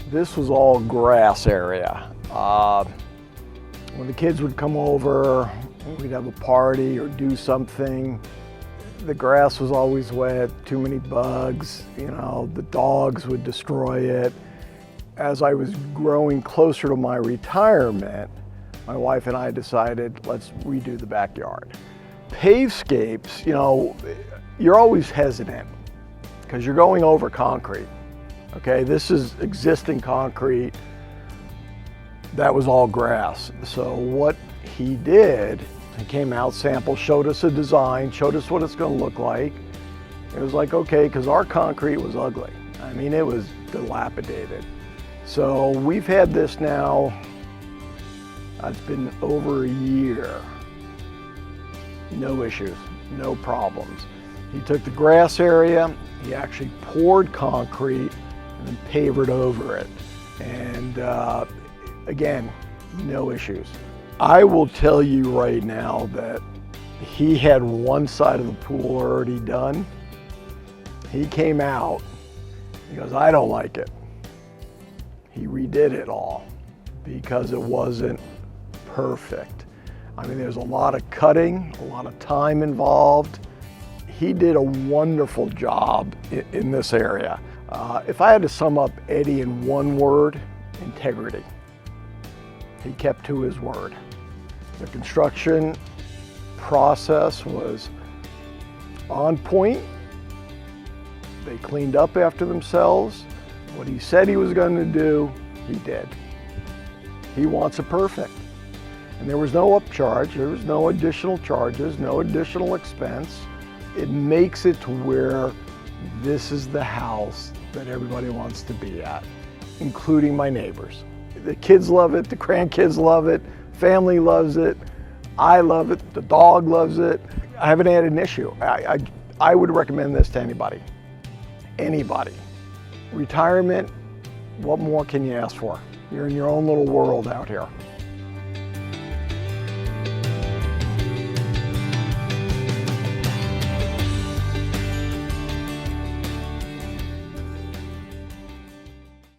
This was all grass area. When the kids would come over, we'd have a party or do something. The grass was always wet, too many bugs, the dogs would destroy it. As I was growing closer to my retirement, my wife and I decided, let's redo the backyard. Pavescapes, you're always hesitant because you're going over concrete. Okay, this is existing concrete. That was all grass. So what he did, he came out, sampled, showed us a design, showed us what it's going to look like. It was like, okay, because our concrete was ugly. I mean, it was dilapidated. So we've had this now, it's been over a year. No issues, no problems. He took the grass area, he actually poured concrete and then pavered over it. And again, no issues. I will tell you right now that he had one side of the pool already done. He came out, he goes, I don't like it. He redid it all because it wasn't perfect. I mean, there's a lot of cutting, a lot of time involved. He did a wonderful job in this area. If I had to sum up Eddie in one word, integrity. He kept to his word. The construction process was on point. They cleaned up after themselves. What he said he was going to do, he did. He wants it perfect. And there was no upcharge, there was no additional charges, no additional expense. It makes it to where this is the house that everybody wants to be at, including my neighbors. The kids love it, the grandkids love it, family loves it, I love it, the dog loves it. I haven't had an issue. I would recommend this to anybody. Anybody. Retirement, what more can you ask for? You're in your own little world out here.